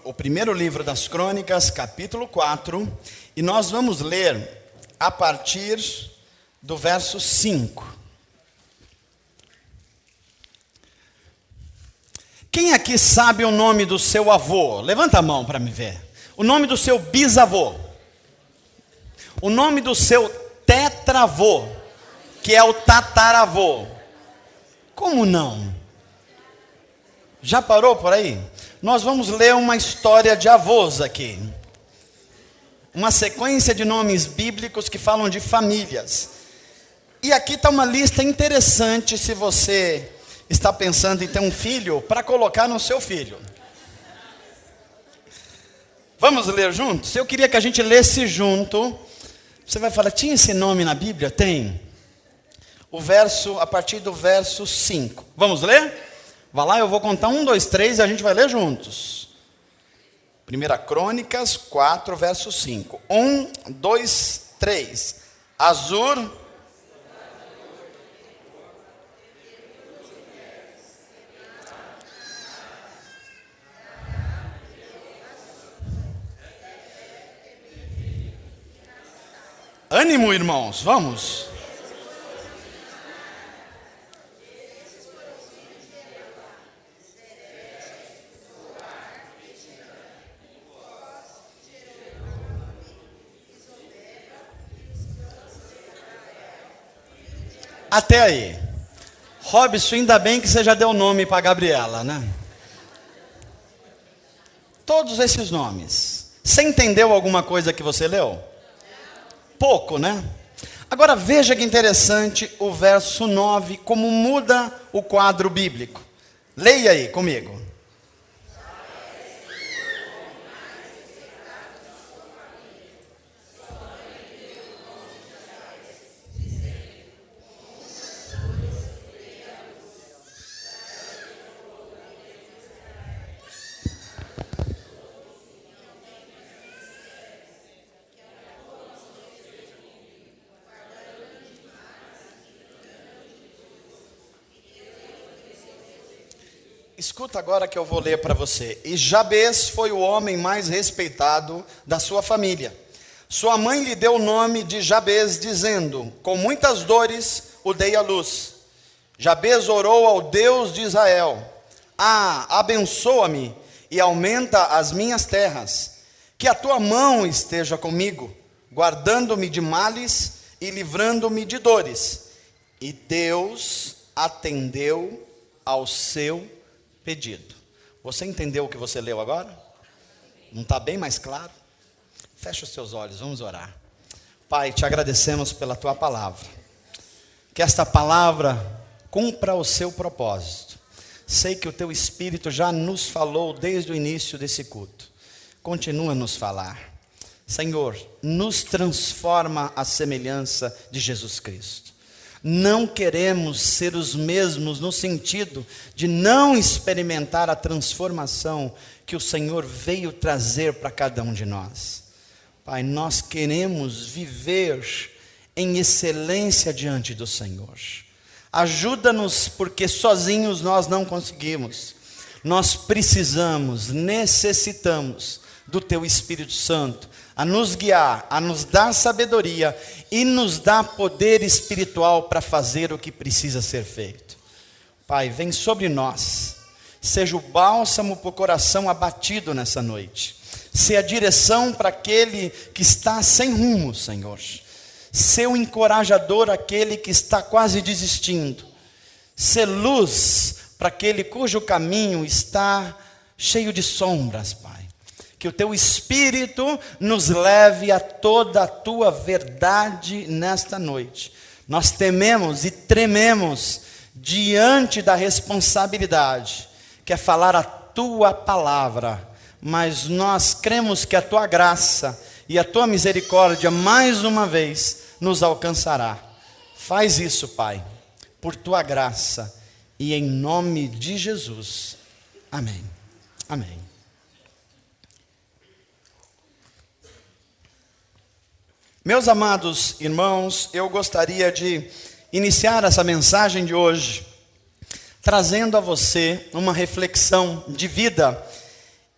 o primeiro livro das Crônicas, capítulo 4, e nós vamos ler a partir do verso 5. Quem aqui sabe o nome do seu avô? Levanta a mão para me ver. O nome do seu bisavô. O nome do seu tetravô, que é o tataravô. Como não? Já parou por aí? Nós vamos ler uma história de avós aqui. Uma sequência de nomes bíblicos que falam de famílias. E aqui está uma lista interessante se você está pensando em ter um filho, para colocar no seu filho. Vamos ler juntos? Eu queria que a gente lesse junto. Você vai falar, tinha esse nome na Bíblia? Tem. A partir do verso 5. Vamos ler? Vai lá, eu vou contar 1, 2, 3 e a gente vai ler juntos. 1 Crônicas 4, verso 5. 1, 2, 3. Azur. Ânimo, irmãos, vamos. Até aí. Robson, ainda bem que você já deu nome para Gabriela, né? Todos esses nomes. Você entendeu alguma coisa que você leu? Pouco, né? Agora veja que interessante o verso 9, como muda o quadro bíblico. Leia aí comigo. Escuta agora que eu vou ler para você. E Jabez foi o homem mais respeitado da sua família. Sua mãe lhe deu o nome de Jabez, dizendo, com muitas dores o dei à luz. Jabez orou ao Deus de Israel. Abençoa-me e aumenta as minhas terras. Que a tua mão esteja comigo, guardando-me de males e livrando-me de dores. E Deus atendeu ao seu pedido. Você entendeu o que você leu agora? Não está bem mais claro? Fecha os seus olhos, vamos orar. Pai, te agradecemos pela tua palavra. Que esta palavra cumpra o seu propósito. Sei que o teu Espírito já nos falou desde o início desse culto. Continua a nos falar. Senhor, nos transforma à semelhança de Jesus Cristo. Não queremos ser os mesmos no sentido de não experimentar a transformação que o Senhor veio trazer para cada um de nós. Pai, nós queremos viver em excelência diante do Senhor. Ajuda-nos, porque sozinhos nós não conseguimos. Nós precisamos, necessitamos do Teu Espírito Santo a nos guiar, a nos dar sabedoria e nos dar poder espiritual para fazer o que precisa ser feito. Pai, vem sobre nós, seja o bálsamo para o coração abatido nessa noite, seja a direção para aquele que está sem rumo, Senhor, seja o encorajador aquele que está quase desistindo, seja luz para aquele cujo caminho está cheio de sombras, Pai. Que o Teu Espírito nos leve a toda a Tua verdade nesta noite. Nós tememos e trememos diante da responsabilidade, que é falar a Tua palavra, mas nós cremos que a Tua graça e a Tua misericórdia mais uma vez nos alcançará. Faz isso, Pai, por Tua graça e em nome de Jesus. Amém. Amém. Meus amados irmãos, eu gostaria de iniciar essa mensagem de hoje trazendo a você uma reflexão de vida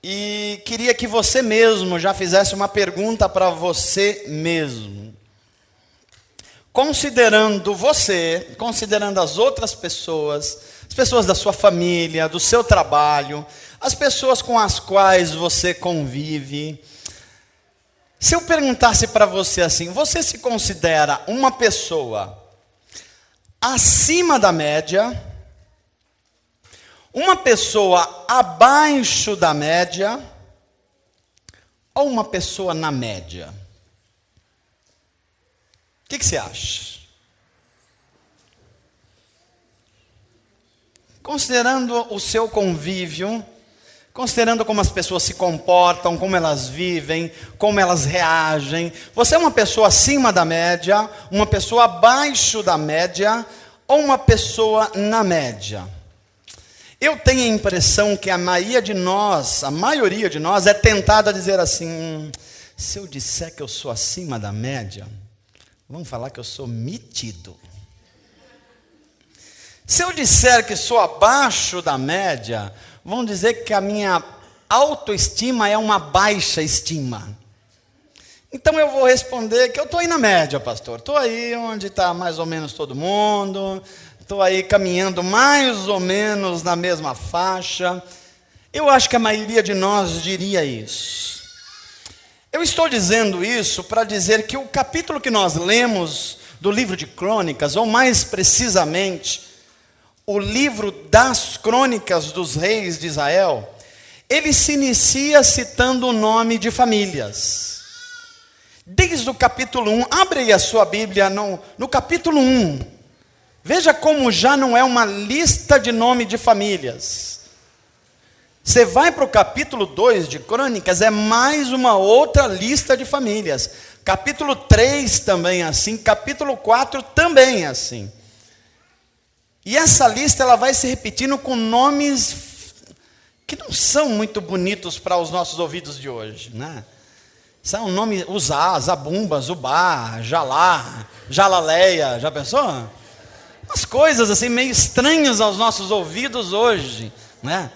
E queria que você mesmo já fizesse uma pergunta para você mesmo. Considerando você, considerando as outras pessoas, as pessoas da sua família, do seu trabalho, as pessoas com as quais você convive. Se eu perguntasse para você assim, você se considera uma pessoa acima da média, uma pessoa abaixo da média, ou uma pessoa na média? O que você acha? Considerando o seu convívio, considerando como as pessoas se comportam, como elas vivem, como elas reagem, você é uma pessoa acima da média, uma pessoa abaixo da média, ou uma pessoa na média? Eu tenho a impressão que a maioria de nós é tentada a dizer assim, se eu disser que eu sou acima da média, vamos falar que eu sou metido. Se eu disser que sou abaixo da média, vão dizer que a minha autoestima é uma baixa estima. Então eu vou responder que eu estou aí na média, pastor. Estou aí onde está mais ou menos todo mundo. Estou aí caminhando mais ou menos na mesma faixa. Eu acho que a maioria de nós diria isso. Eu estou dizendo isso para dizer que o capítulo que nós lemos do livro de Crônicas, ou mais precisamente, o livro das Crônicas dos Reis de Israel, ele se inicia citando o nome de famílias. Desde o capítulo 1, abre aí a sua Bíblia no capítulo 1. Veja como já não é uma lista de nome de famílias. Você vai para o capítulo 2 de Crônicas, é mais uma outra lista de famílias. Capítulo 3 também é assim, capítulo 4 também é assim. E essa lista ela vai se repetindo com nomes que não são muito bonitos para os nossos ouvidos de hoje, né? São nomes Uzá, Zabumba, Zubá, Jalá, Jalaleia, já pensou? Umas coisas assim meio estranhas aos nossos ouvidos hoje, né?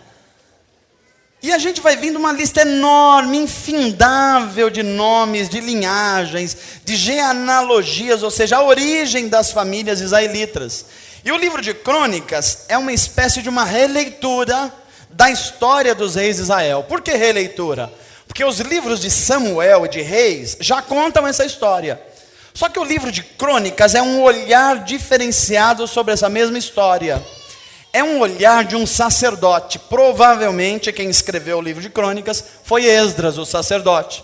E a gente vai vindo uma lista enorme, infindável de nomes, de linhagens, de genealogias, ou seja, a origem das famílias israelitas. E o livro de Crônicas é uma espécie de uma releitura da história dos reis de Israel. Por que releitura? Porque os livros de Samuel e de Reis já contam essa história. Só que o livro de Crônicas é um olhar diferenciado sobre essa mesma história. É um olhar de um sacerdote. Provavelmente quem escreveu o livro de Crônicas foi Esdras, o sacerdote.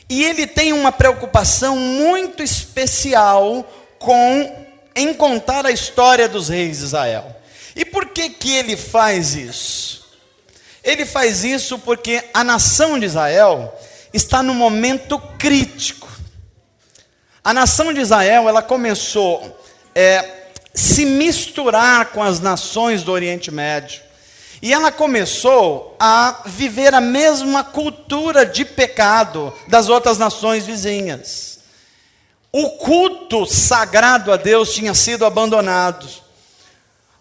E ele tem uma preocupação muito especial em contar a história dos reis de Israel. E por que ele faz isso? Ele faz isso porque a nação de Israel está num momento crítico. A nação de Israel, ela começou se misturar com as nações do Oriente Médio. E ela começou a viver a mesma cultura de pecado das outras nações vizinhas. O culto sagrado a Deus tinha sido abandonado.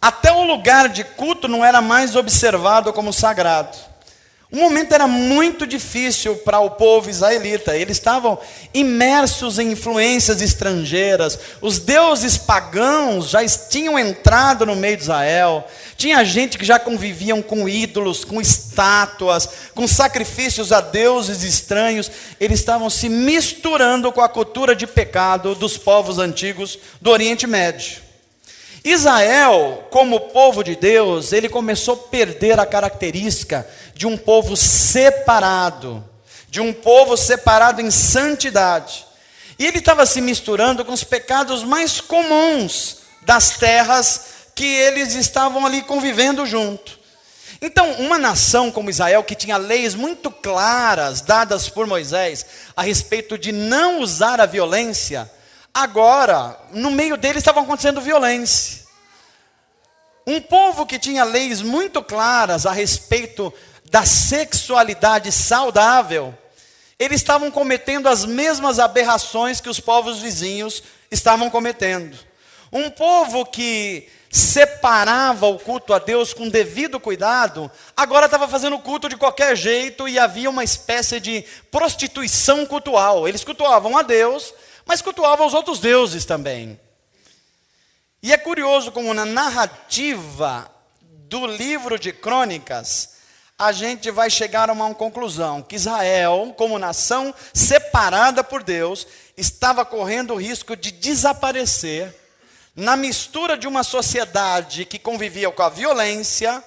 Até o lugar de culto não era mais observado como sagrado. O momento era muito difícil para o povo israelita. Eles estavam imersos em influências estrangeiras. Os deuses pagãos já tinham entrado no meio de Israel. Tinha gente que já conviviam com ídolos, com estátuas, com sacrifícios a deuses estranhos. Eles estavam se misturando com a cultura de pecado dos povos antigos do Oriente Médio. Israel, como povo de Deus, ele começou a perder a característica de um povo separado em santidade. E ele estava se misturando com os pecados mais comuns das terras que eles estavam ali convivendo junto. Então, uma nação como Israel, que tinha leis muito claras dadas por Moisés a respeito de não usar a violência, agora, no meio deles estava acontecendo violência. Um povo que tinha leis muito claras a respeito da sexualidade saudável, eles estavam cometendo as mesmas aberrações que os povos vizinhos estavam cometendo. Um povo que separava o culto a Deus com devido cuidado, agora estava fazendo culto de qualquer jeito e havia uma espécie de prostituição cultual. Eles cultuavam a Deus, mas cultuavam os outros deuses também. E é curioso como na narrativa do livro de Crônicas, a gente vai chegar a uma conclusão, que Israel, como nação separada por Deus, estava correndo o risco de desaparecer na mistura de uma sociedade que convivia com a violência,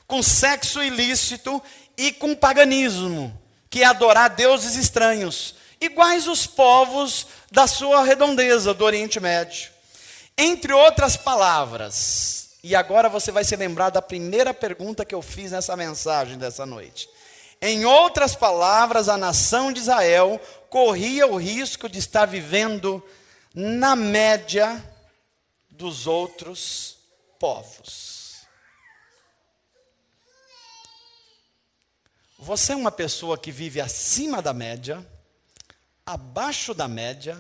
com sexo ilícito e com paganismo, que é adorar deuses estranhos, iguais os povos da sua redondeza, do Oriente Médio. Entre outras palavras, e agora você vai se lembrar da primeira pergunta que eu fiz nessa mensagem dessa noite. Em outras palavras, a nação de Israel corria o risco de estar vivendo na média dos outros povos. Você é uma pessoa que vive acima da média, abaixo da média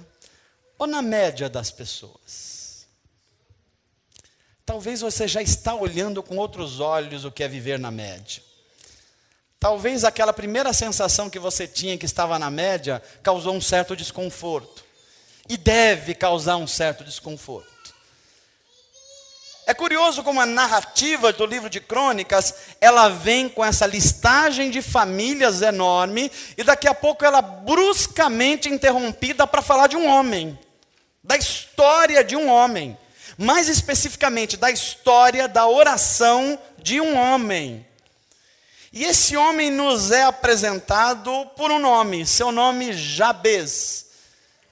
ou na média das pessoas? Talvez você já está olhando com outros olhos o que é viver na média. Talvez aquela primeira sensação que você tinha que estava na média causou um certo desconforto. E deve causar um certo desconforto. É curioso como a narrativa do livro de Crônicas, ela vem com essa listagem de famílias enorme, e daqui a pouco ela bruscamente interrompida para falar de um homem, da história de um homem, mais especificamente da história da oração de um homem. E esse homem nos é apresentado por um nome, seu nome Jabes.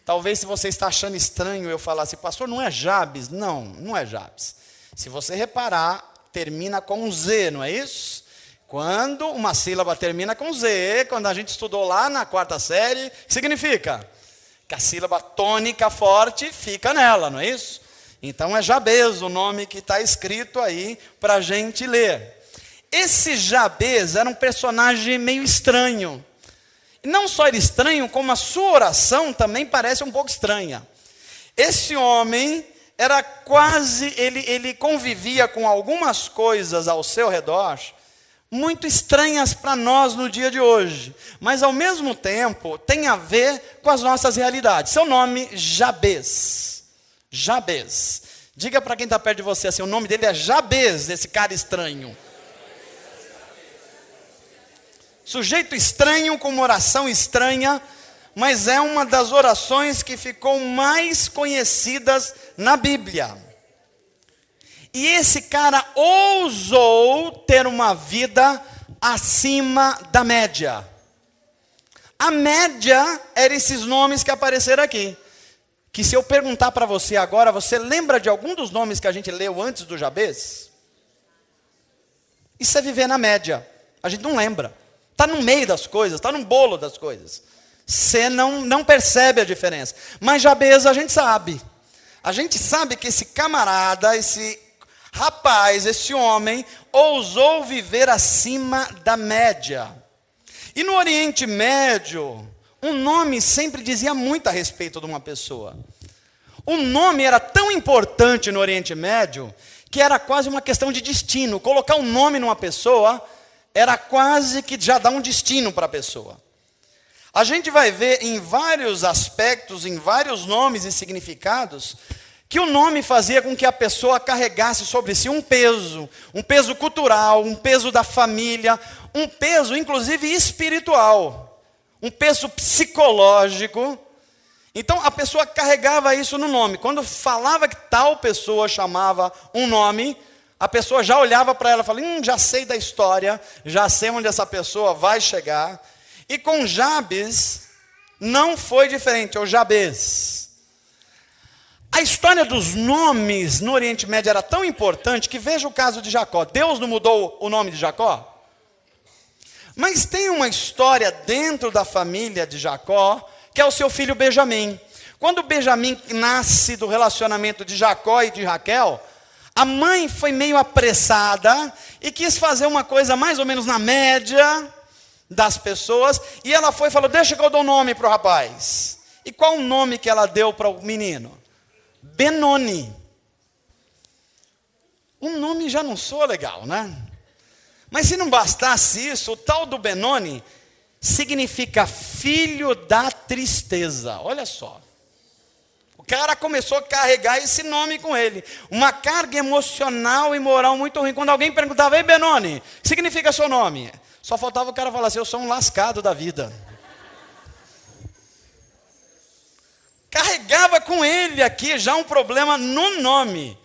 Talvez se você está achando estranho eu falar assim, pastor, não é Jabes? Não, não é Jabes. Se você reparar, termina com um Z, não é isso? Quando uma sílaba termina com Z, quando a gente estudou lá na 4ª série, o que significa? Que a sílaba tônica forte fica nela, não é isso? Então é Jabes o nome que está escrito aí para a gente ler. Esse Jabes era um personagem meio estranho. E não só ele estranho, como a sua oração também parece um pouco estranha. Esse homem era quase, ele convivia com algumas coisas ao seu redor, muito estranhas para nós no dia de hoje, mas ao mesmo tempo tem a ver com as nossas realidades. Seu nome, Jabes. Jabes. Diga para quem está perto de você assim, o nome dele é Jabes, esse cara estranho. Sujeito estranho com uma oração estranha, mas é uma das orações que ficou mais conhecidas na Bíblia. E esse cara ousou ter uma vida acima da média. A média eram esses nomes que apareceram aqui. Que se eu perguntar para você agora, você lembra de algum dos nomes que a gente leu antes do Jabes? Isso é viver na média. A gente não lembra. Está no meio das coisas, está no bolo das coisas. Você não percebe a diferença. Mas Jabes a gente sabe. A gente sabe que esse camarada, esse rapaz, esse homem, ousou viver acima da média. E no Oriente Médio, um nome sempre dizia muito a respeito de uma pessoa. O nome era tão importante no Oriente Médio, que era quase uma questão de destino. Colocar um nome numa pessoa era quase que já dar um destino para a pessoa. A gente vai ver em vários aspectos, em vários nomes e significados, que o nome fazia com que a pessoa carregasse sobre si um peso cultural, um peso da família, um peso inclusive espiritual, um peso psicológico. Então a pessoa carregava isso no nome. Quando falava que tal pessoa chamava um nome, a pessoa já olhava para ela e falava, já sei da história, já sei onde essa pessoa vai chegar. E com Jabes não foi diferente, é o Jabes. A história dos nomes no Oriente Médio era tão importante que veja o caso de Jacó. Deus não mudou o nome de Jacó? Mas tem uma história dentro da família de Jacó, que é o seu filho Benjamim. Quando Benjamim nasce do relacionamento de Jacó e de Raquel, a mãe foi meio apressada e quis fazer uma coisa mais ou menos na média das pessoas, e ela foi e falou, deixa que eu dou um nome para o rapaz. E qual o nome que ela deu para o menino? Benoni. um nome já não soa legal, né? Mas se não bastasse isso, o tal do Benoni significa filho da tristeza. Olha só. O cara começou a carregar esse nome com ele. Uma carga emocional e moral muito ruim. Quando alguém perguntava, ei Benoni, o que significa seu nome? Só faltava o cara falar assim, eu sou um lascado da vida. Carregava com ele aqui já um problema no nome.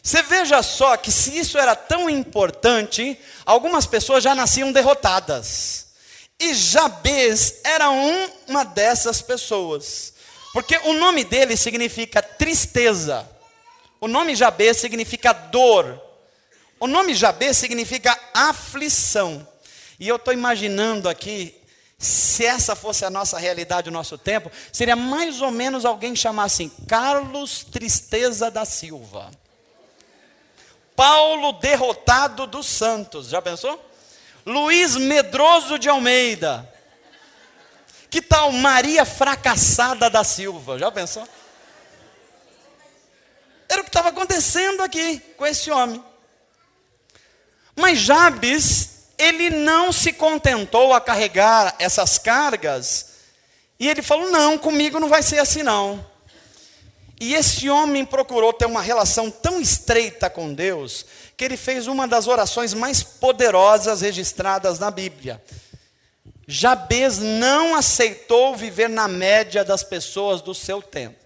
Você veja só que se isso era tão importante, algumas pessoas já nasciam derrotadas. E Jabez era uma dessas pessoas. Porque o nome dele significa tristeza. O nome Jabez significa dor. O nome Jabez significa aflição. E eu estou imaginando aqui, se essa fosse a nossa realidade, o nosso tempo, seria mais ou menos alguém chamar assim, Carlos Tristeza da Silva. Paulo Derrotado dos Santos, já pensou? Luiz Medroso de Almeida. Que tal Maria Fracassada da Silva, já pensou? Era o que estava acontecendo aqui com esse homem. Mas Jabes, ele não se contentou a carregar essas cargas, e ele falou, não, comigo não vai ser assim não. E esse homem procurou ter uma relação tão estreita com Deus, que ele fez uma das orações mais poderosas registradas na Bíblia. Jabez não aceitou viver na média das pessoas do seu tempo.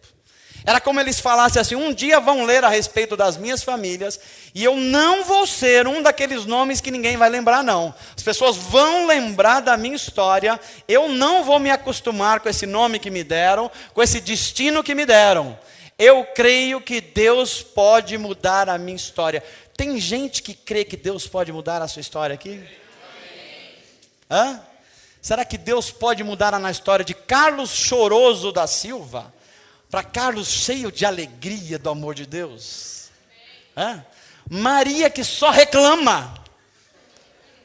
Era como eles falassem assim, um dia vão ler a respeito das minhas famílias, e eu não vou ser um daqueles nomes que ninguém vai lembrar não. As pessoas vão lembrar da minha história, eu não vou me acostumar com esse nome que me deram, com esse destino que me deram. Eu creio que Deus pode mudar a minha história. Tem gente que crê que Deus pode mudar a sua história aqui? Hã? Será que Deus pode mudar a história de Carlos Choroso da Silva para Carlos cheio de alegria do amor de Deus? Hã? Maria que só reclama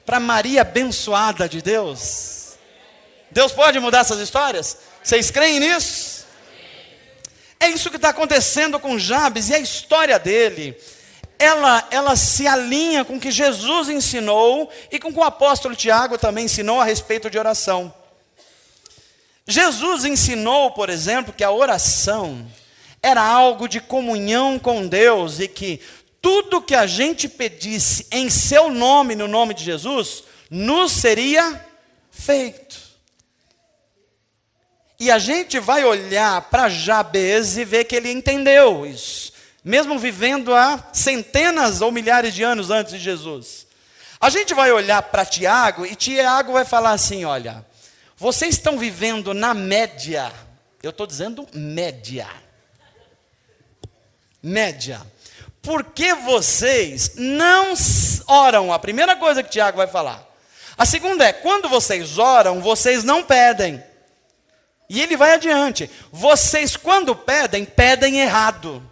para Maria abençoada de Deus? Deus pode mudar essas histórias? Vocês creem nisso? É isso que está acontecendo com Jabes, e a história dele, ela se alinha com o que Jesus ensinou, e com o que o apóstolo Tiago também ensinou a respeito de oração. Jesus ensinou, por exemplo, que a oração era algo de comunhão com Deus, e que tudo que a gente pedisse em seu nome, no nome de Jesus, nos seria feito. E a gente vai olhar para Jabez e ver que ele entendeu isso, mesmo vivendo há centenas ou milhares de anos antes de Jesus. A gente vai olhar para Tiago, e Tiago vai falar assim, olha, vocês estão vivendo na média, eu estou dizendo média, porque vocês não oram, a primeira coisa que Tiago vai falar. A segunda é, quando vocês oram, vocês não pedem. E ele vai adiante, vocês quando pedem, pedem errado.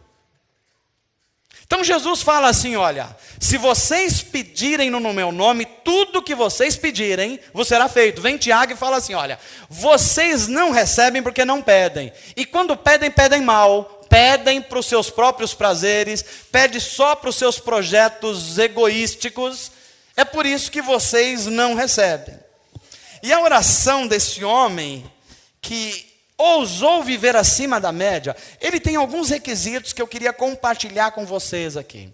Então Jesus fala assim, olha, se vocês pedirem no meu nome, tudo que vocês pedirem, vos será feito. Vem Tiago e fala assim, olha, vocês não recebem porque não pedem. E quando pedem, pedem mal, pedem para os seus próprios prazeres, pedem só para os seus projetos egoísticos. É por isso que vocês não recebem. E a oração desse homem, que ousou viver acima da média, ele tem alguns requisitos que eu queria compartilhar com vocês aqui.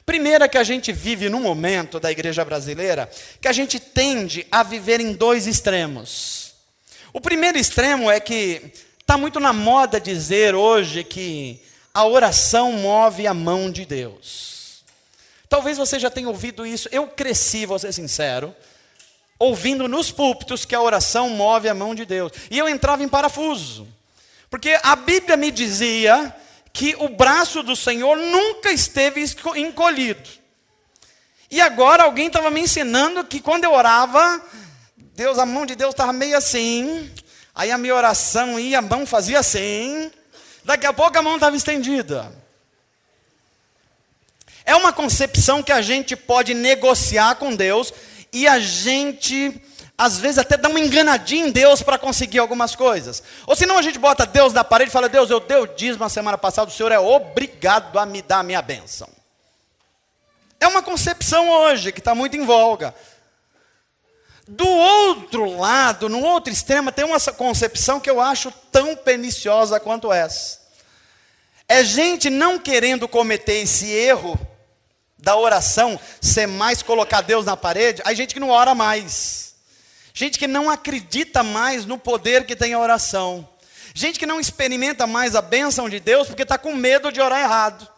Primeiro é que a gente vive num momento da igreja brasileira que a gente tende a viver em dois extremos. O primeiro extremo é que está muito na moda dizer hoje que a oração move a mão de Deus. Talvez você já tenha ouvido isso, eu cresci, vou ser sincero, ouvindo nos púlpitos que a oração move a mão de Deus. E eu entrava em parafuso. Porque a Bíblia me dizia que o braço do Senhor nunca esteve encolhido. E agora alguém estava me ensinando que quando eu orava, a mão de Deus estava meio assim. Aí a minha oração ia, a mão fazia assim. Daqui a pouco a mão estava estendida. É uma concepção que a gente pode negociar com Deus, e a gente, às vezes, até dá uma enganadinha em Deus para conseguir algumas coisas. Ou senão a gente bota Deus na parede e fala, Deus, eu dei o dízimo a semana passada, o Senhor é obrigado a me dar a minha bênção. É uma concepção hoje que está muito em voga. Do outro lado, no outro extremo, tem uma concepção que eu acho tão perniciosa quanto essa. É gente não querendo cometer esse erro da oração, ser mais colocar Deus na parede. Aí gente que não ora mais. Gente que não acredita mais no poder que tem a oração. Gente que não experimenta mais a bênção de Deus porque está com medo de orar errado.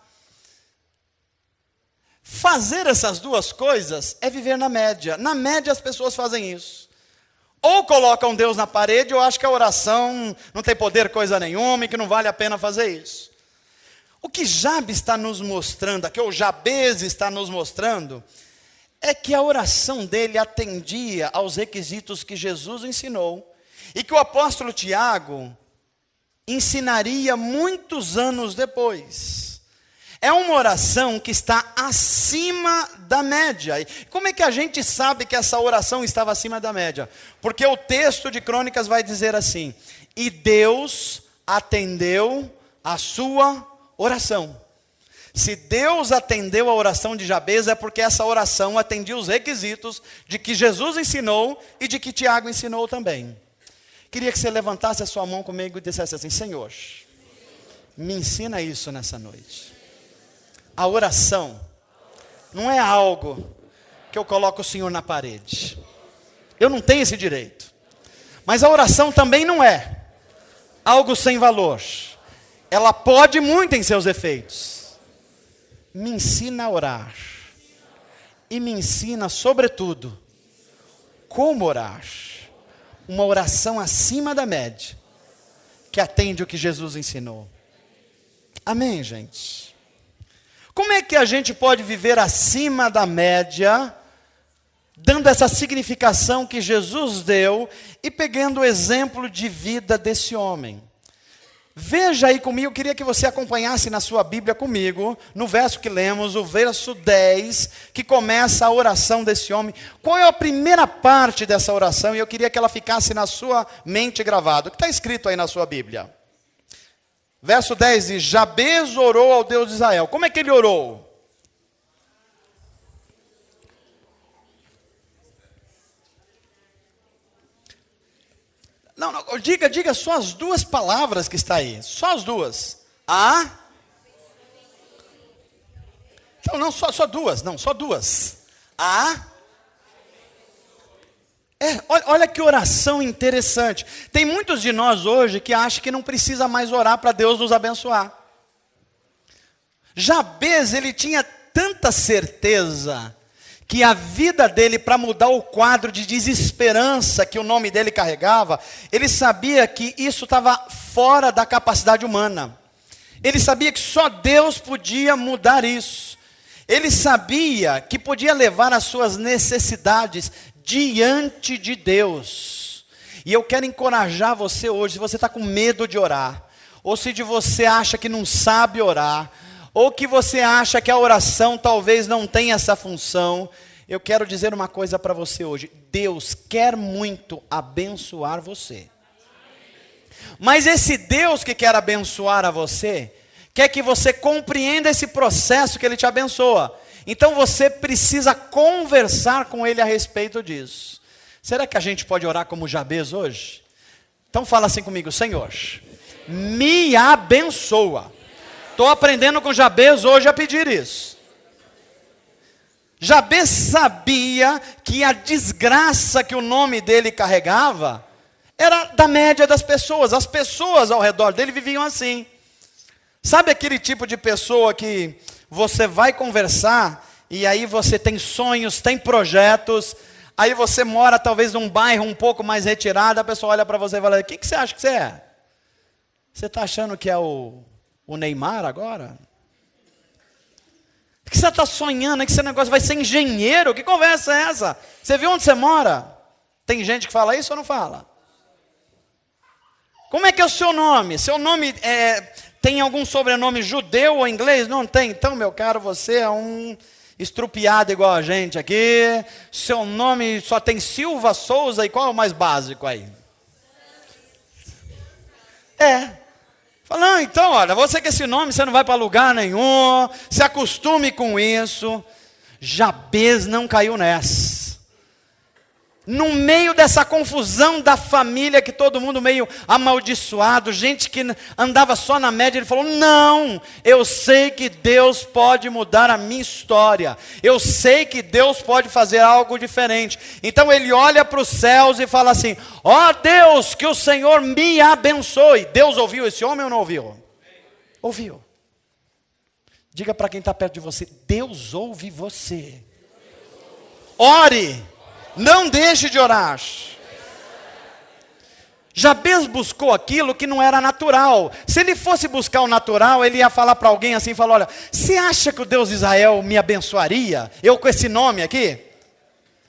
Fazer essas duas coisas é viver na média. Na média as pessoas fazem isso. Ou colocam Deus na parede, ou acham que a oração não tem poder coisa nenhuma e que não vale a pena fazer isso. O que Jabes está nos mostrando aqui, ou Jabez está nos mostrando, é que a oração dele atendia aos requisitos que Jesus ensinou, e que o apóstolo Tiago ensinaria muitos anos depois. É uma oração que está acima da média. E como é que a gente sabe que essa oração estava acima da média? Porque o texto de Crônicas vai dizer assim: e Deus atendeu a sua oração. Se Deus atendeu a oração de Jabez, é porque essa oração atendia os requisitos de que Jesus ensinou e de que Tiago ensinou também. Queria que você levantasse a sua mão comigo e dissesse assim: Senhor, me ensina isso nessa noite. A oração não é algo que eu coloco o Senhor na parede. Eu não tenho esse direito. Mas a oração também não é algo sem valor. Ela pode muito em seus efeitos. Me ensina a orar. E me ensina, sobretudo, como orar. Uma oração acima da média, que atende o que Jesus ensinou. Amém, gente? Como é que a gente pode viver acima da média, dando essa significação que Jesus deu e pegando o exemplo de vida desse homem? Veja aí comigo, eu queria que você acompanhasse na sua Bíblia comigo, no verso que lemos, o verso 10, que começa a oração desse homem. Qual é a primeira parte dessa oração? E eu queria que ela ficasse na sua mente gravada. O que está escrito aí na sua Bíblia? Verso 10 diz: Jabez orou ao Deus de Israel. Como é que ele orou? Não, diga só as duas palavras que está aí. Só as duas. Não, só duas. Não, só duas. Olha que oração interessante. Tem muitos de nós hoje que acham que não precisa mais orar para Deus nos abençoar. Jabez, ele tinha tanta certeza que a vida dele, para mudar o quadro de desesperança que o nome dele carregava, ele sabia que isso estava fora da capacidade humana. Ele sabia que só Deus podia mudar isso. Ele sabia que podia levar as suas necessidades diante de Deus. E eu quero encorajar você hoje, se você está com medo de orar, ou se você acha que não sabe orar, ou que você acha que a oração talvez não tenha essa função, eu quero dizer uma coisa para você hoje: Deus quer muito abençoar você. Mas esse Deus que quer abençoar a você, quer que você compreenda esse processo que Ele te abençoa. Então você precisa conversar com Ele a respeito disso. Será que a gente pode orar como Jabez hoje? Então fala assim comigo: Senhor, me abençoa. Estou aprendendo com Jabez hoje a pedir isso. Jabez sabia que a desgraça que o nome dele carregava era da média das pessoas. As pessoas ao redor dele viviam assim. Sabe aquele tipo de pessoa que você vai conversar e aí você tem sonhos, tem projetos, aí você mora talvez num bairro um pouco mais retirado, a pessoa olha para você e fala: o que você acha que você é? Você está achando que é o Neymar agora? O que você está sonhando? Que esse negócio vai ser engenheiro? Que conversa é essa? Você viu onde você mora? Tem gente que fala isso ou não fala? Como é que é o seu nome? Seu nome tem algum sobrenome judeu ou inglês? Não tem. Então, meu caro, você é um estrupiado igual a gente aqui. Seu nome só tem Silva, Souza, e qual é o mais básico aí? Fala: então, olha, você com esse nome, você não vai para lugar nenhum, se acostume com isso. Jabez não caiu nessa. No meio dessa confusão da família, que todo mundo meio amaldiçoado, gente que andava só na média, ele falou: não, eu sei que Deus pode mudar a minha história, eu sei que Deus pode fazer algo diferente. Então ele olha para os céus e fala assim: ó Deus, que o Senhor me abençoe. Deus ouviu esse homem ou não ouviu? Ouviu. Diga para quem está perto de você: Deus ouve você. Ore. Não deixe de orar. Jabez buscou aquilo que não era natural. Se ele fosse buscar o natural, ele ia falar para alguém assim, falar: olha, você acha que o Deus de Israel me abençoaria? Eu com esse nome aqui?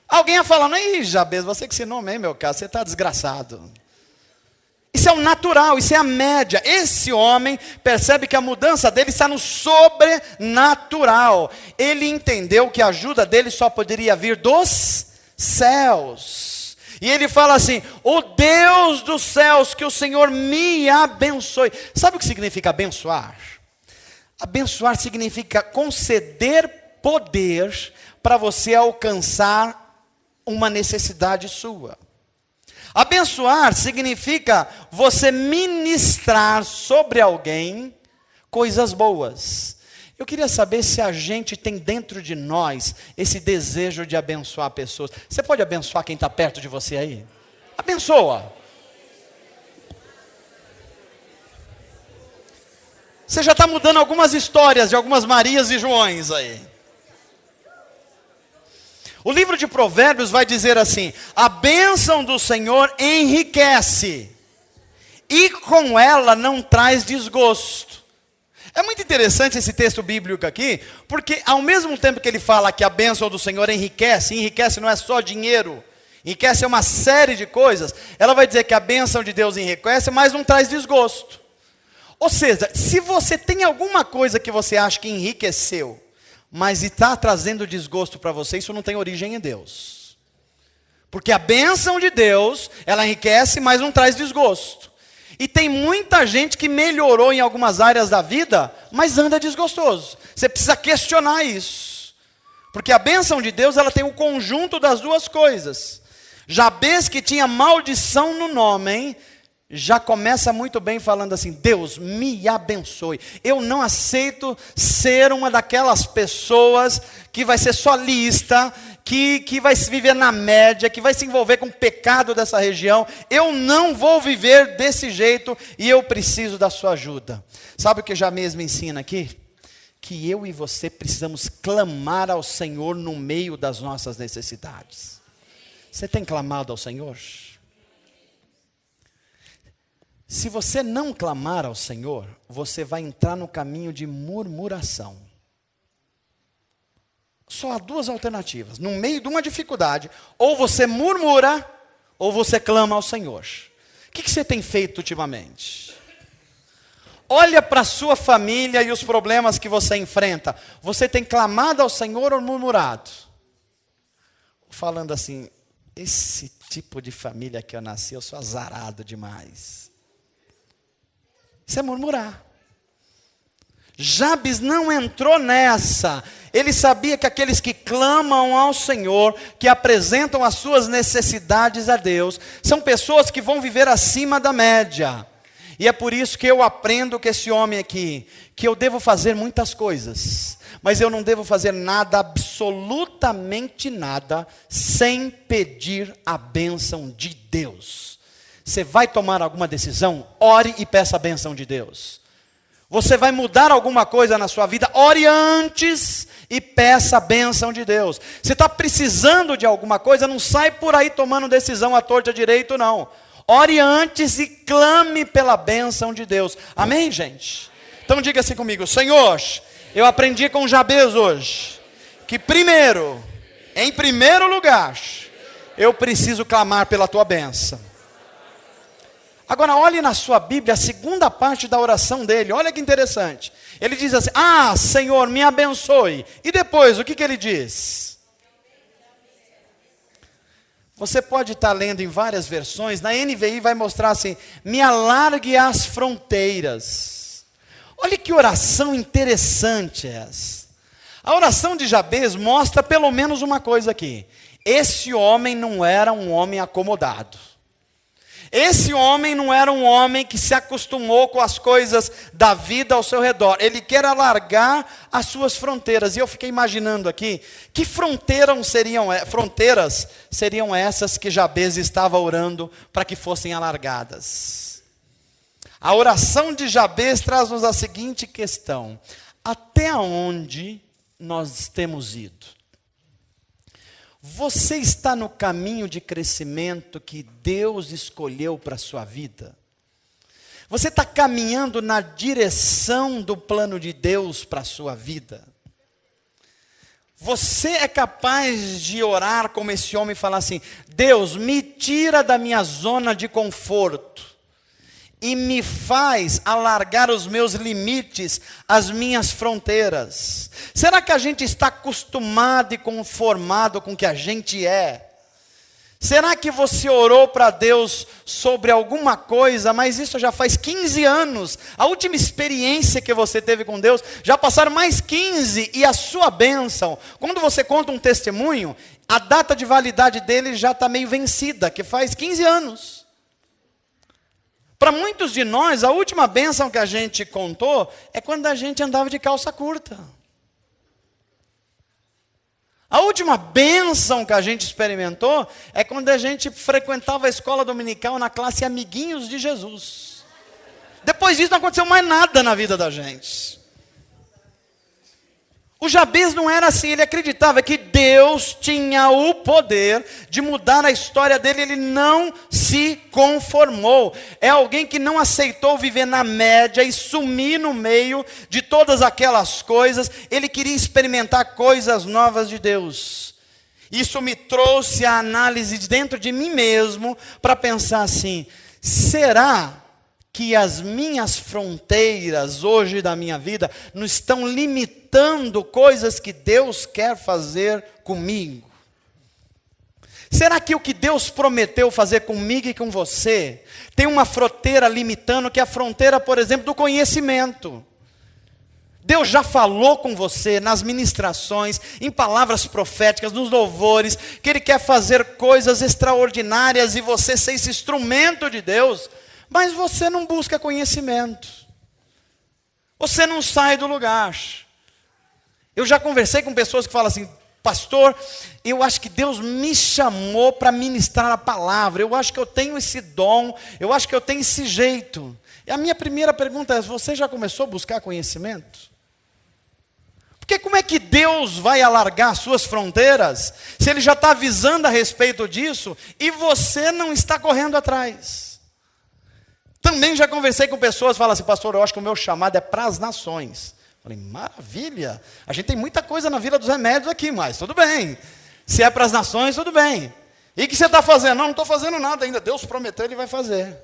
Alguém ia falar: não, Jabez, você com esse nome aí, meu cara, você está desgraçado. Isso é o natural, isso é a média. Esse homem percebe que a mudança dele está no sobrenatural. Ele entendeu que a ajuda dele só poderia vir dos céus. E ele fala assim: o Deus dos céus, que o Senhor me abençoe. Sabe o que significa abençoar? Abençoar significa conceder poder para você alcançar uma necessidade sua. Abençoar significa você ministrar sobre alguém coisas boas. Eu queria saber se a gente tem dentro de nós esse desejo de abençoar pessoas. Você pode abençoar quem está perto de você aí? Abençoa. Você já está mudando algumas histórias de algumas Marias e Joões aí. O livro de Provérbios vai dizer assim: a bênção do Senhor enriquece, e com ela não traz desgosto. É muito interessante esse texto bíblico aqui, porque ao mesmo tempo que ele fala que a bênção do Senhor enriquece, enriquece não é só dinheiro, enriquece uma série de coisas, ela vai dizer que a bênção de Deus enriquece, mas não traz desgosto. Ou seja, se você tem alguma coisa que você acha que enriqueceu, mas está trazendo desgosto para você, isso não tem origem em Deus. Porque a bênção de Deus, ela enriquece, mas não traz desgosto. E tem muita gente que melhorou em algumas áreas da vida, mas anda desgostoso. Você precisa questionar isso. Porque a bênção de Deus, ela tem o conjunto das duas coisas. Jabez, que tinha maldição no nome, já começa muito bem falando assim: Deus me abençoe. Eu não aceito ser uma daquelas pessoas que vai ser só lista, que vai se viver na média, que vai se envolver com o pecado dessa região. Eu não vou viver desse jeito e eu preciso da sua ajuda. Sabe o que Jabez me ensina aqui? Que eu e você precisamos clamar ao Senhor no meio das nossas necessidades. Você tem clamado ao Senhor? Se você não clamar ao Senhor, você vai entrar no caminho de murmuração. Só há duas alternativas. No meio de uma dificuldade, ou você murmura, ou você clama ao Senhor. O que você tem feito ultimamente? Olha para a sua família e os problemas que você enfrenta. Você tem clamado ao Senhor ou murmurado? Falando assim: esse tipo de família que eu nasci, eu sou azarado demais. Isso é murmurar. Jabes não entrou nessa. Ele sabia que aqueles que clamam ao Senhor, que apresentam as suas necessidades a Deus, são pessoas que vão viver acima da média. E é por isso que eu aprendo com esse homem aqui, que eu devo fazer muitas coisas, mas eu não devo fazer nada, absolutamente nada, sem pedir a bênção de Deus. Você vai tomar alguma decisão? Ore e peça a bênção de Deus. Você vai mudar alguma coisa na sua vida? Ore antes e peça a bênção de Deus. Você está precisando de alguma coisa? Não sai por aí tomando decisão à torta direito, não. Ore antes e clame pela bênção de Deus. Amém, gente? Então diga assim comigo: Senhor, eu aprendi com Jabez hoje, que primeiro, em primeiro lugar, eu preciso clamar pela tua bênção. Agora olhe na sua Bíblia a segunda parte da oração dele. Olha que interessante. Ele diz assim: ah, Senhor, me abençoe. E depois, o que ele diz? Você pode estar lendo em várias versões. Na NVI vai mostrar assim: me alargue as fronteiras. Olha que oração interessante essa. A oração de Jabez mostra pelo menos uma coisa aqui. Esse homem não era um homem acomodado. Esse homem não era um homem que se acostumou com as coisas da vida ao seu redor. Ele quer alargar as suas fronteiras. E eu fiquei imaginando aqui, que fronteiras seriam essas que Jabez estava orando para que fossem alargadas? A oração de Jabez traz-nos a seguinte questão: até onde nós temos ido? Você está no caminho de crescimento que Deus escolheu para a sua vida? Você está caminhando na direção do plano de Deus para a sua vida? Você é capaz de orar como esse homem e falar assim: Deus, me tira da minha zona de conforto e me faz alargar os meus limites, as minhas fronteiras. Será que a gente está acostumado e conformado com o que a gente é? Será que você orou para Deus sobre alguma coisa, mas isso já faz 15 anos, a última experiência que você teve com Deus, já passaram mais 15, e a sua bênção, quando você conta um testemunho, a data de validade dele já está meio vencida, que faz 15 anos. Para muitos de nós, a última bênção que a gente contou é quando a gente andava de calça curta. A última bênção que a gente experimentou é quando a gente frequentava a escola dominical na classe Amiguinhos de Jesus. Depois disso não aconteceu mais nada na vida da gente. O Jabez não era assim, ele acreditava que Deus tinha o poder de mudar a história dele, ele não se conformou. É alguém que não aceitou viver na média e sumir no meio de todas aquelas coisas, ele queria experimentar coisas novas de Deus. Isso me trouxe a análise de dentro de mim mesmo, para pensar assim: será que as minhas fronteiras hoje da minha vida não estão limitando coisas que Deus quer fazer comigo? Será que o que Deus prometeu fazer comigo e com você tem uma fronteira limitando, que é a fronteira, por exemplo, do conhecimento? Deus já falou com você nas ministrações, em palavras proféticas, nos louvores, que Ele quer fazer coisas extraordinárias e você ser esse instrumento de Deus, mas você não busca conhecimento. Você não sai do lugar. Eu já conversei com pessoas que falam assim: pastor, eu acho que Deus me chamou para ministrar a palavra, eu acho que eu tenho esse dom, eu acho que eu tenho esse jeito. E a minha primeira pergunta é: você já começou a buscar conhecimento? Porque como é que Deus vai alargar suas fronteiras, se Ele já está avisando a respeito disso, e você não está correndo atrás? Também já conversei com pessoas que falam assim: pastor, eu acho que o meu chamado é para as nações. Falei: maravilha, a gente tem muita coisa na Vila dos Remédios aqui, mas tudo bem. Se é para as nações, tudo bem. E o que você está fazendo? Não estou fazendo nada ainda, Deus prometeu, Ele vai fazer.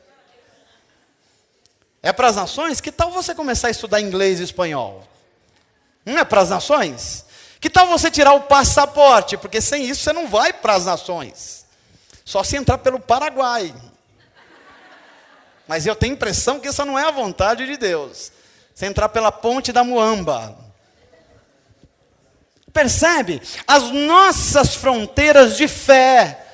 É para as nações? Que tal você começar a estudar inglês e espanhol? Não é para as nações? Que tal você tirar o passaporte? Porque sem isso você não vai para as nações. Só se entrar pelo Paraguai. Mas eu tenho a impressão que essa não é a vontade de Deus. Você entrar pela ponte da Muamba. Percebe? As nossas fronteiras de fé.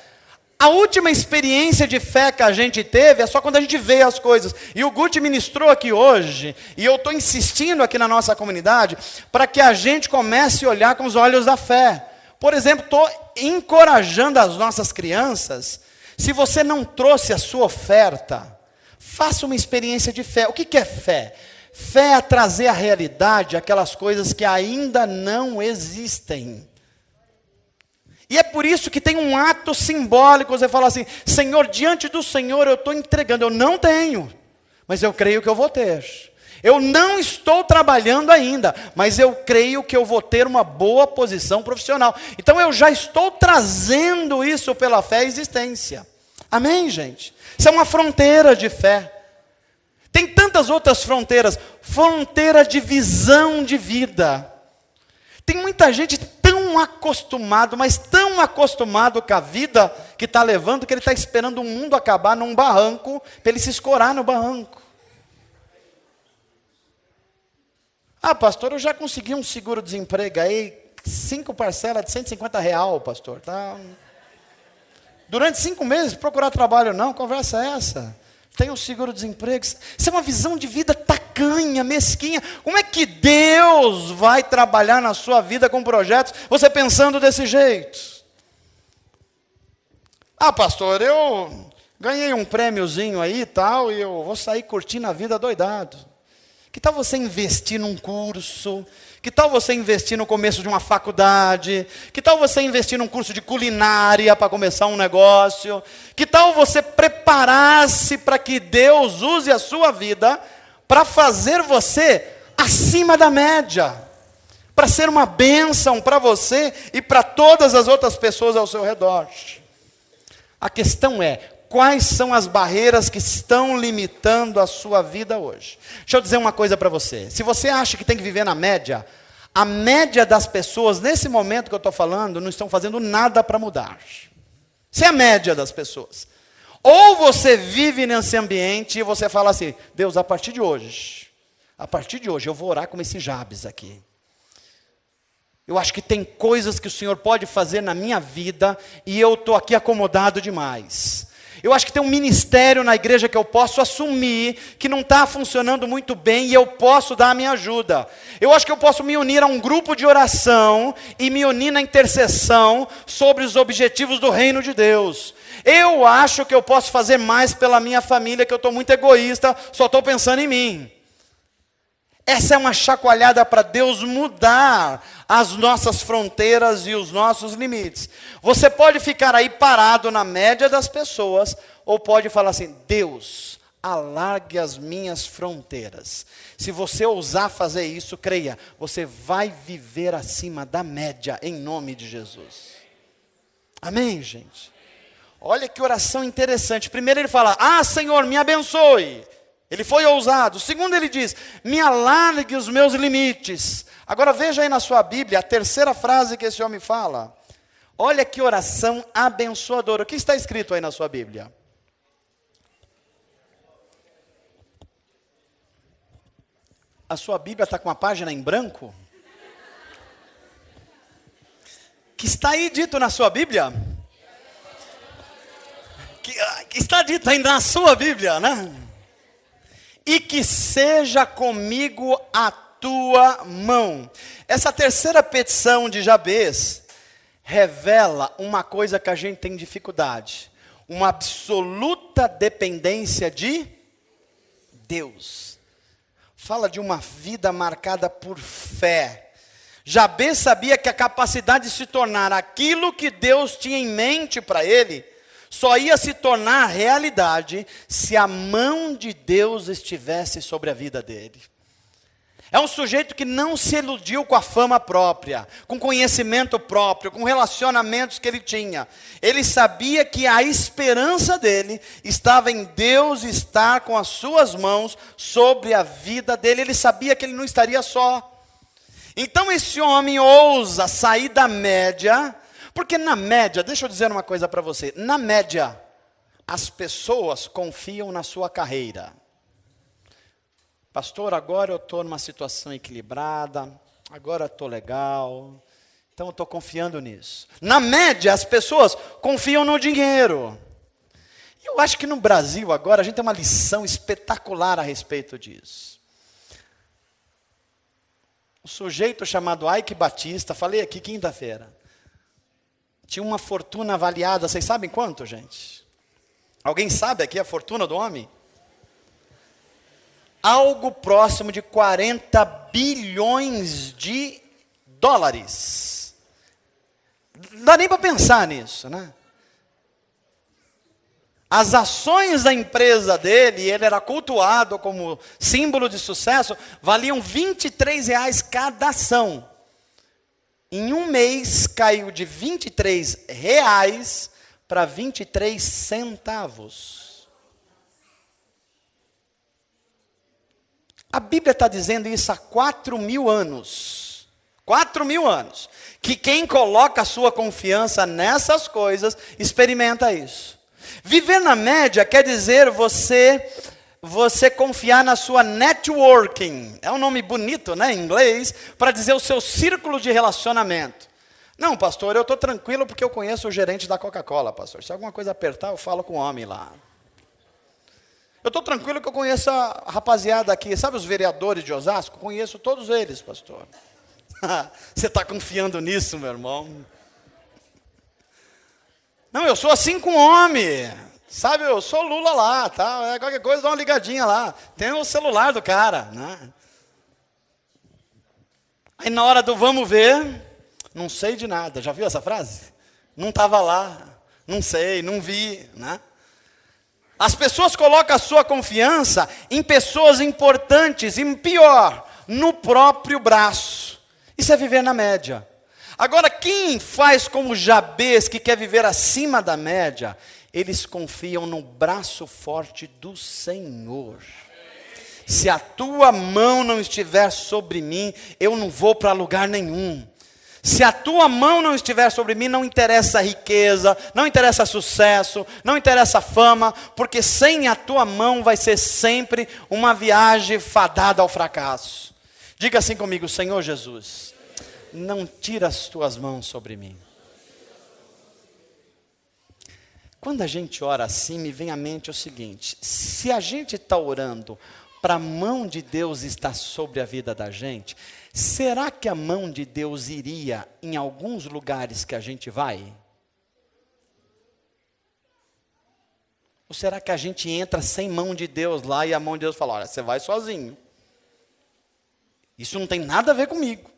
A última experiência de fé que a gente teve é só quando a gente vê as coisas. E o Guti ministrou aqui hoje, e eu estou insistindo aqui na nossa comunidade, para que a gente comece a olhar com os olhos da fé. Por exemplo, estou encorajando as nossas crianças: se você não trouxe a sua oferta, faça uma experiência de fé. O que é fé? Fé é trazer à realidade aquelas coisas que ainda não existem. E é por isso que tem um ato simbólico. Você fala assim: Senhor, diante do Senhor eu estou entregando. Eu não tenho, mas eu creio que eu vou ter. Eu não estou trabalhando ainda, mas eu creio que eu vou ter uma boa posição profissional. Então eu já estou trazendo isso pela fé à existência. Amém, gente? Isso é uma fronteira de fé. Tem tantas outras fronteiras. Fronteira de visão de vida. Tem muita gente tão acostumado, mas tão acostumado com a vida que está levando, que ele está esperando o mundo acabar num barranco, para ele se escorar no barranco. Ah, pastor, eu já consegui um seguro-desemprego aí, 5 parcelas de R$150, pastor. Tá? Durante 5 meses, procurar trabalho não, conversa é essa. Tem um seguro-desemprego. Isso é uma visão de vida tacanha, mesquinha. Como é que Deus vai trabalhar na sua vida com projetos, você pensando desse jeito? Ah, pastor, eu ganhei um prêmiozinho aí e tal, e eu vou sair curtindo a vida doidado. Que tal você investir num curso? Que tal você investir no começo de uma faculdade? Que tal você investir num curso de culinária para começar um negócio? Que tal você preparar-se para que Deus use a sua vida para fazer você acima da média? Para ser uma bênção para você e para todas as outras pessoas ao seu redor. A questão é, quais são as barreiras que estão limitando a sua vida hoje? Deixa eu dizer uma coisa para você. Se você acha que tem que viver na média, a média das pessoas, nesse momento que eu estou falando, não estão fazendo nada para mudar. Isso é a média das pessoas. Ou você vive nesse ambiente e você fala assim, Deus, a partir de hoje eu vou orar como esse Jabes aqui. Eu acho que tem coisas que o Senhor pode fazer na minha vida e eu estou aqui acomodado demais. Eu acho que tem um ministério na igreja que eu posso assumir, que não está funcionando muito bem e eu posso dar a minha ajuda. Eu acho que eu posso me unir a um grupo de oração e me unir na intercessão sobre os objetivos do reino de Deus. Eu acho que eu posso fazer mais pela minha família, que eu estou muito egoísta, só estou pensando em mim. Essa é uma chacoalhada para Deus mudar as nossas fronteiras e os nossos limites. Você pode ficar aí parado na média das pessoas, ou pode falar assim, Deus, alargue as minhas fronteiras. Se você ousar fazer isso, creia, você vai viver acima da média, em nome de Jesus. Amém, gente? Olha que oração interessante. Primeiro ele fala, Senhor, me abençoe. Ele foi ousado. Segundo ele diz, me alargue os meus limites. Agora veja aí na sua Bíblia, a terceira frase que esse homem fala. Olha que oração abençoadora. O que está escrito aí na sua Bíblia? A sua Bíblia está com uma página em branco? Que está aí dito na sua Bíblia? Que está dito ainda na sua Bíblia, né? E que seja comigo a tua mão. Essa terceira petição de Jabes revela uma coisa que a gente tem dificuldade. Uma absoluta dependência de Deus. Fala de uma vida marcada por fé. Jabes sabia que a capacidade de se tornar aquilo que Deus tinha em mente para ele só ia se tornar realidade se a mão de Deus estivesse sobre a vida dele. É um sujeito que não se iludiu com a fama própria, com conhecimento próprio, com relacionamentos que ele tinha. Ele sabia que a esperança dele estava em Deus estar com as suas mãos sobre a vida dele. Ele sabia que ele não estaria só. Então esse homem ousa sair da média. Porque na média, deixa eu dizer uma coisa para você. Na média, as pessoas confiam na sua carreira. Pastor, agora eu estou numa situação equilibrada. Agora estou legal. Então eu estou confiando nisso. Na média, as pessoas confiam no dinheiro. E eu acho que no Brasil agora a gente tem uma lição espetacular a respeito disso. Um sujeito chamado Ike Batista, falei aqui quinta-feira. Tinha uma fortuna avaliada, vocês sabem quanto, gente? Alguém sabe aqui a fortuna do homem? Algo próximo de 40 bilhões de dólares. Não dá nem para pensar nisso, né? As ações da empresa dele, ele era cultuado como símbolo de sucesso, valiam R$23 cada ação. Em um mês, caiu de R$23 para 23 centavos. A Bíblia está dizendo isso há 4.000 anos. 4.000 anos. Que quem coloca a sua confiança nessas coisas, experimenta isso. Viver na média quer dizer você você confiar na sua networking. É um nome bonito, né, em inglês, para dizer o seu círculo de relacionamento. Não, pastor, eu estou tranquilo porque eu conheço o gerente da Coca-Cola, pastor. Se alguma coisa apertar, eu falo com o homem lá. Eu estou tranquilo que eu conheço a rapaziada aqui. Sabe os vereadores de Osasco? Conheço todos eles, pastor. Você está confiando nisso, meu irmão? Não, eu sou assim com homem. Sabe, eu sou Lula lá, tá? Qualquer coisa, dá uma ligadinha lá. Tem o celular do cara, né? Aí na hora do vamos ver, não sei de nada. Já viu essa frase? Não estava lá, não sei, não vi, né? As pessoas colocam a sua confiança em pessoas importantes, e pior, no próprio braço. Isso é viver na média. Agora, quem faz como Jabez, que quer viver acima da média, eles confiam no braço forte do Senhor. Se a tua mão não estiver sobre mim, eu não vou para lugar nenhum. Se a tua mão não estiver sobre mim, não interessa a riqueza, não interessa sucesso, não interessa a fama, porque sem a tua mão vai ser sempre uma viagem fadada ao fracasso. Diga assim comigo: Senhor Jesus, não tira as tuas mãos sobre mim. Quando a gente ora assim, me vem à mente o seguinte: se a gente está orando para a mão de Deus estar sobre a vida da gente, será que a mão de Deus iria em alguns lugares que a gente vai? Ou será que a gente entra sem mão de Deus lá e a mão de Deus fala: olha, você vai sozinho. Isso não tem nada a ver comigo.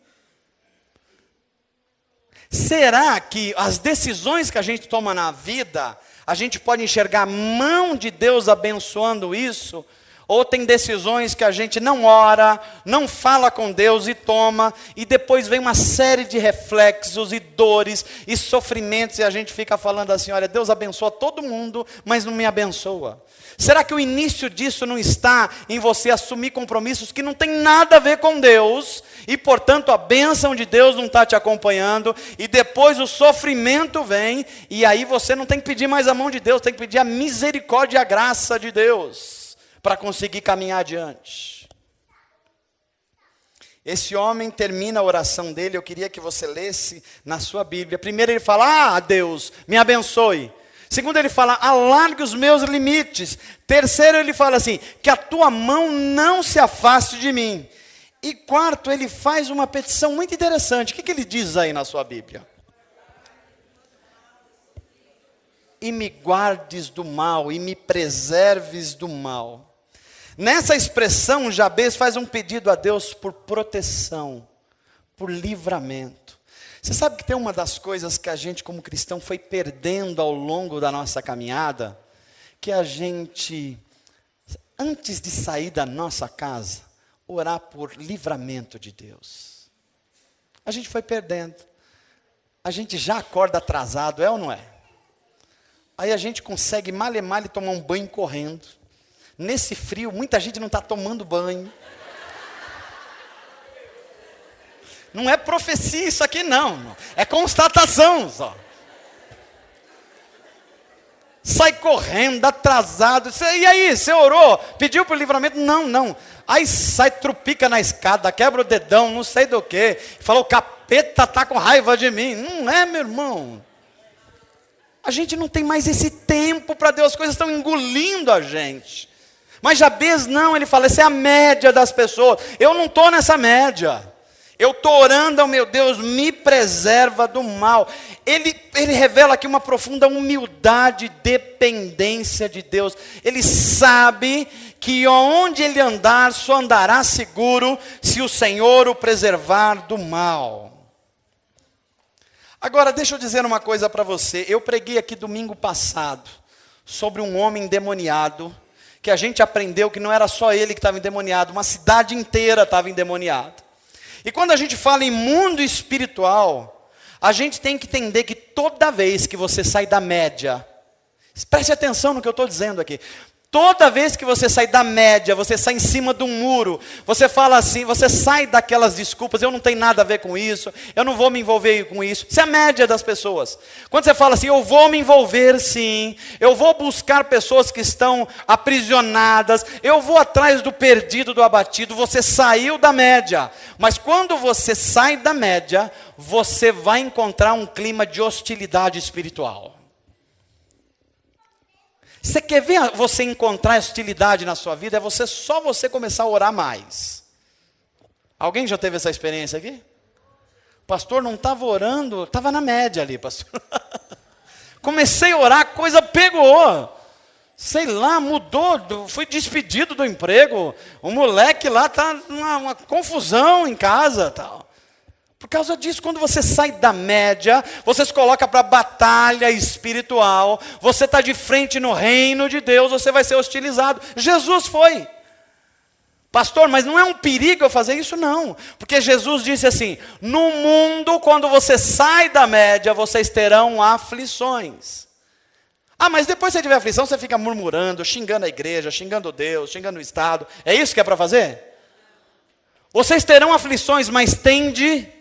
Será que as decisões que a gente toma na vida, a gente pode enxergar a mão de Deus abençoando isso? Ou tem decisões que a gente não ora, não fala com Deus e toma, e depois vem uma série de reflexos e dores e sofrimentos, e a gente fica falando assim: olha, Deus abençoa todo mundo, mas não me abençoa. Será que o início disso não está em você assumir compromissos que não tem nada a ver com Deus, e portanto a bênção de Deus não está te acompanhando, e depois o sofrimento vem, e aí você não tem que pedir mais a mão de Deus, tem que pedir a misericórdia e a graça de Deus para conseguir caminhar adiante. Esse homem termina a oração dele, eu queria que você lesse na sua Bíblia. Primeiro ele fala: ah, Deus, me abençoe. Segundo ele fala: alargue os meus limites. Terceiro ele fala assim: que a tua mão não se afaste de mim. E quarto, ele faz uma petição muito interessante. O que ele diz aí na sua Bíblia? E me guardes do mal, e me preserves do mal. Nessa expressão, Jabez faz um pedido a Deus por proteção, por livramento. Você sabe que tem uma das coisas que a gente como cristão foi perdendo ao longo da nossa caminhada, que a gente, antes de sair da nossa casa, orar por livramento de Deus. A gente foi perdendo. A gente já acorda atrasado, é ou não é? Aí a gente consegue male tomar um banho correndo. Nesse frio, muita gente não está tomando banho. Não é profecia isso aqui não. É constatação só. Sai correndo, atrasado. E aí, você orou? Pediu por livramento? Não. Aí sai, trupica na escada, quebra o dedão, não sei do que. Falou: o capeta está com raiva de mim. Não é, meu irmão. A gente não tem mais esse tempo para Deus. As coisas estão engolindo a gente. Mas Jabez não, ele fala: essa é a média das pessoas. Eu não estou nessa média. Eu estou orando ao meu Deus, me preserva do mal. Ele revela aqui uma profunda humildade e dependência de Deus. Ele sabe que onde ele andar, só andará seguro se o Senhor o preservar do mal. Agora, deixa eu dizer uma coisa para você. Eu preguei aqui domingo passado sobre um homem endemoniado, que a gente aprendeu que não era só ele que estava endemoniado, uma cidade inteira estava endemoniada. E quando a gente fala em mundo espiritual, a gente tem que entender que toda vez que você sai da média, preste atenção no que eu estou dizendo aqui, Toda vez que você sai da média, você sai em cima de um muro, você fala assim, você sai daquelas desculpas, eu não tenho nada a ver com isso, eu não vou me envolver com isso. Isso é a média das pessoas. Quando você fala assim, eu vou me envolver sim, eu vou buscar pessoas que estão aprisionadas, eu vou atrás do perdido, do abatido, você saiu da média. Mas quando você sai da média, você vai encontrar um clima de hostilidade espiritual. Você quer ver você encontrar hostilidade na sua vida? É só você começar a orar mais. Alguém já teve essa experiência aqui? O pastor não estava orando, estava na média ali, pastor. Comecei a orar, a coisa pegou. Sei lá, mudou, fui despedido do emprego. O moleque lá está uma confusão em casa, tal. Por causa disso, quando você sai da média, você se coloca para batalha espiritual, você está de frente no reino de Deus, você vai ser hostilizado. Jesus foi. Pastor, mas não é um perigo eu fazer isso? Não. Porque Jesus disse assim, no mundo, quando você sai da média, vocês terão aflições. Ah, mas depois que você tiver aflição, você fica murmurando, xingando a igreja, xingando Deus, xingando o Estado. É isso que é para fazer? Vocês terão aflições, mas tende...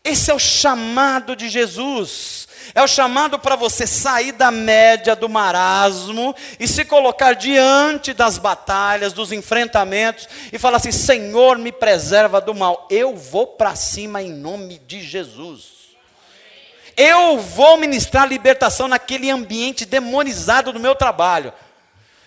Esse é o chamado de Jesus, é o chamado para você sair da média do marasmo e se colocar diante das batalhas, dos enfrentamentos e falar assim, Senhor me preserva do mal, eu vou para cima em nome de Jesus. Eu vou ministrar libertação naquele ambiente demonizado do meu trabalho.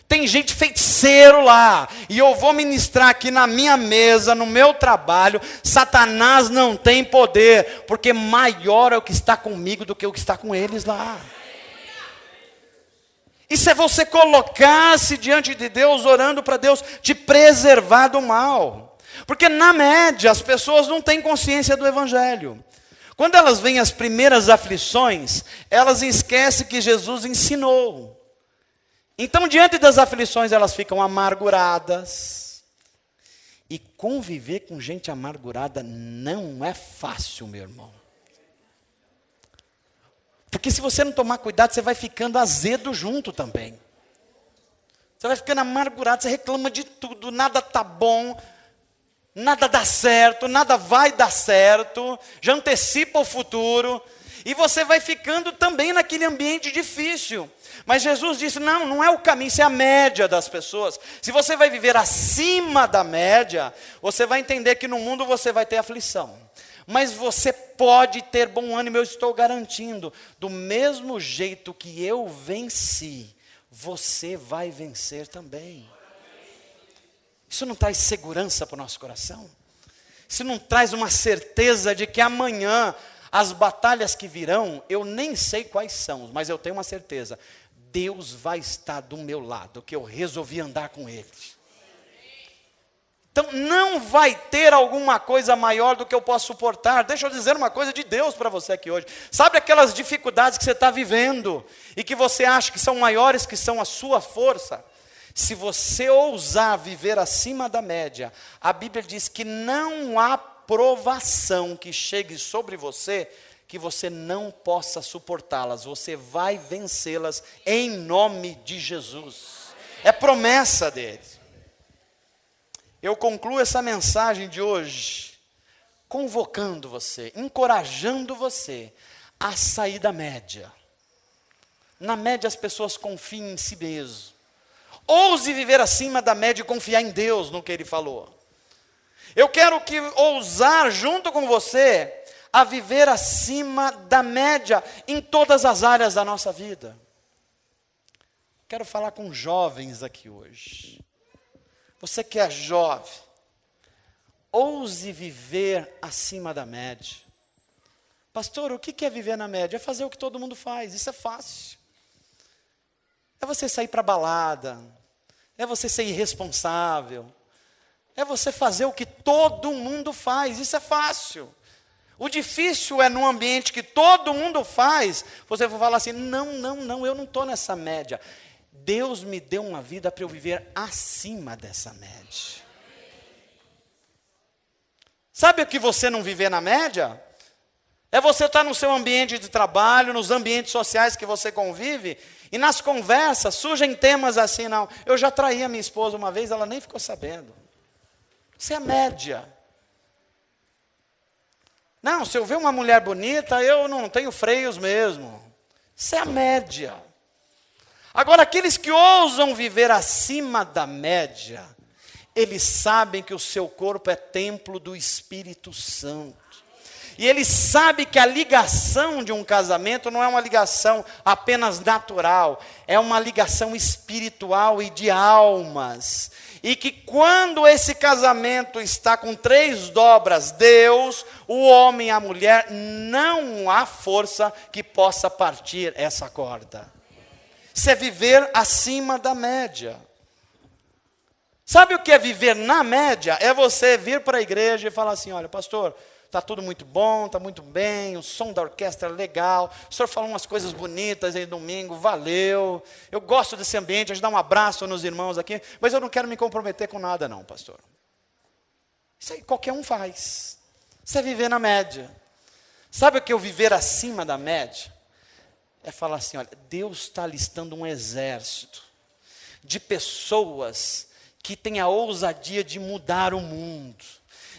Tem gente feiticeiro lá, e eu vou ministrar aqui na minha mesa, no meu trabalho, Satanás não tem poder, porque maior é o que está comigo do que o que está com eles lá. Isso é você colocar-se diante de Deus, orando para Deus te preservar do mal. Porque na média as pessoas não têm consciência do Evangelho. Quando elas veem as primeiras aflições, elas esquecem que Jesus ensinou. Então, diante das aflições, elas ficam amarguradas. E conviver com gente amargurada não é fácil, meu irmão. Porque se você não tomar cuidado, você vai ficando azedo junto também. Você vai ficando amargurado, você reclama de tudo, nada está bom, nada dá certo, nada vai dar certo, já antecipa o futuro. E você vai ficando também naquele ambiente difícil. Mas Jesus disse, não é o caminho, isso é a média das pessoas. Se você vai viver acima da média, você vai entender que no mundo você vai ter aflição. Mas você pode ter bom ânimo, eu estou garantindo. Do mesmo jeito que eu venci, você vai vencer também. Isso não traz segurança para o nosso coração? Isso não traz uma certeza de que amanhã, as batalhas que virão, eu nem sei quais são, mas eu tenho uma certeza. Deus vai estar do meu lado, que eu resolvi andar com Ele. Então não vai ter alguma coisa maior do que eu posso suportar. Deixa eu dizer uma coisa de Deus para você aqui hoje. Sabe aquelas dificuldades que você está vivendo e que você acha que são maiores, que são a sua força? Se você ousar viver acima da média, a Bíblia diz que não há provação que chegue sobre você que você não possa suportá-las, você vai vencê-las em nome de Jesus. É promessa dele. Eu concluo essa mensagem de hoje convocando você, encorajando você a sair da média. Na média as pessoas confiam em si mesmo. Ouse viver acima da média e confiar em Deus no que Ele falou. Eu quero ousar junto com você a viver acima da média em todas as áreas da nossa vida. Quero falar com jovens aqui hoje. Você que é jovem, ouse viver acima da média. Pastor, o que é viver na média? É fazer o que todo mundo faz, isso é fácil. É você sair para balada, é você ser irresponsável, é você fazer o que todo mundo faz, isso é fácil. O difícil é num ambiente que todo mundo faz, você vai falar assim, não, eu não estou nessa média. Deus me deu uma vida para eu viver acima dessa média. Sabe o que você não viver na média? É você estar no seu ambiente de trabalho, nos ambientes sociais que você convive, e nas conversas surgem temas assim, não, eu já traí a minha esposa uma vez, ela nem ficou sabendo. Isso é média. Não, se eu ver uma mulher bonita, eu não tenho freios mesmo. Isso é a média. Agora, aqueles que ousam viver acima da média, eles sabem que o seu corpo é templo do Espírito Santo. E ele sabe que a ligação de um casamento não é uma ligação apenas natural, é uma ligação espiritual e de almas. E que quando esse casamento está com 3 dobras, Deus, o homem e a mulher, não há força que possa partir essa corda. Isso é viver acima da média. Sabe o que é viver na média? É você vir para a igreja e falar assim, olha, pastor, está tudo muito bom, está muito bem, o som da orquestra é legal, o senhor falou umas coisas bonitas aí domingo, valeu, eu gosto desse ambiente, a gente dá um abraço nos irmãos aqui, mas eu não quero me comprometer com nada não, pastor. Isso aí qualquer um faz. Isso é viver na média. Sabe o que é o viver acima da média? É falar assim, olha, Deus está listando um exército de pessoas que têm a ousadia de mudar o mundo.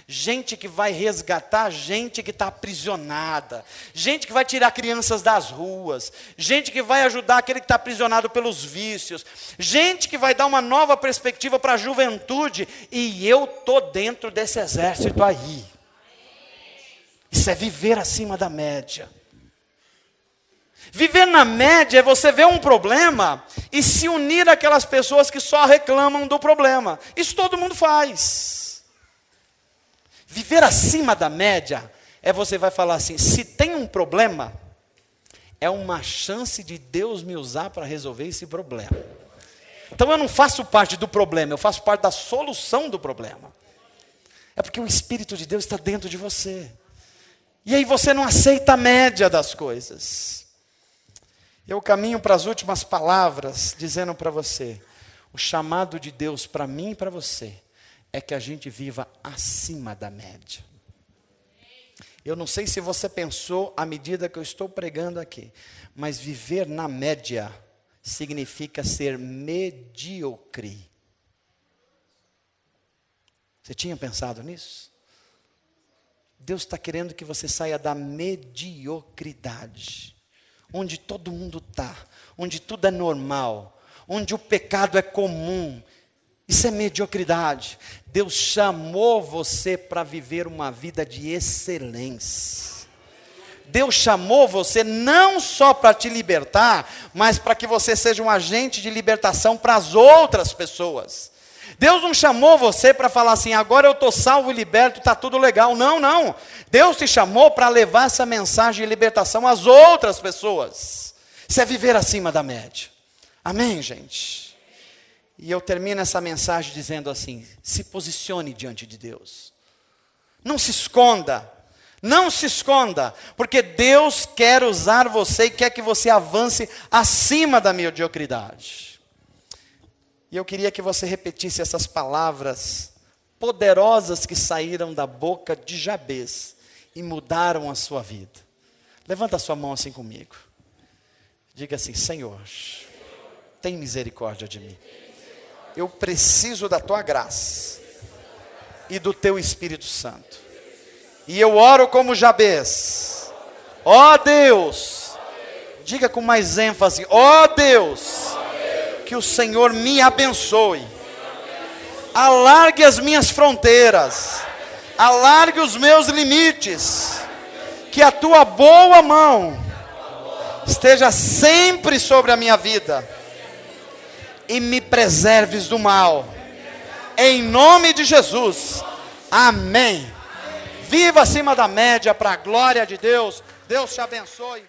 Gente que vai resgatar gente que está aprisionada. Gente que vai tirar crianças das ruas. Gente que vai ajudar aquele que está aprisionado pelos vícios. Gente que vai dar uma nova perspectiva para a juventude. E eu estou dentro desse exército aí. Isso é viver acima da média. Viver na média é você ver um problema e se unir àquelas pessoas que só reclamam do problema. Isso todo mundo faz. Viver acima da média é você vai falar assim, se tem um problema, é uma chance de Deus me usar para resolver esse problema. Então eu não faço parte do problema, eu faço parte da solução do problema. É porque o Espírito de Deus está dentro de você. E aí você não aceita a média das coisas. Eu caminho para as últimas palavras, dizendo para você, o chamado de Deus para mim e para você, é que a gente viva acima da média. Eu não sei se você pensou à medida que eu estou pregando aqui, mas viver na média significa ser medíocre. Você tinha pensado nisso? Deus está querendo que você saia da mediocridade, onde todo mundo está, onde tudo é normal, onde o pecado é comum. Isso é mediocridade. Deus chamou você para viver uma vida de excelência. Deus chamou você não só para te libertar, mas para que você seja um agente de libertação para as outras pessoas. Deus não chamou você para falar assim, agora eu estou salvo e liberto, está tudo legal. Não, não. Deus te chamou para levar essa mensagem de libertação às outras pessoas. Isso é viver acima da média. Amém, gente? E eu termino essa mensagem dizendo assim, se posicione diante de Deus. Não se esconda. Não se esconda, porque Deus quer usar você e quer que você avance acima da mediocridade. E eu queria que você repetisse essas palavras poderosas que saíram da boca de Jabez e mudaram a sua vida. Levanta a sua mão assim comigo. Diga assim, Senhor, tem misericórdia de mim. Eu preciso da tua graça e do teu Espírito Santo. E eu oro como Jabez. Ó Deus, diga com mais ênfase, ó Deus, que o Senhor me abençoe. Alargue as minhas fronteiras, alargue os meus limites, que a tua boa mão esteja sempre sobre a minha vida e me preserves do mal, em nome de Jesus, amém. Viva acima da média para a glória de Deus. Deus te abençoe.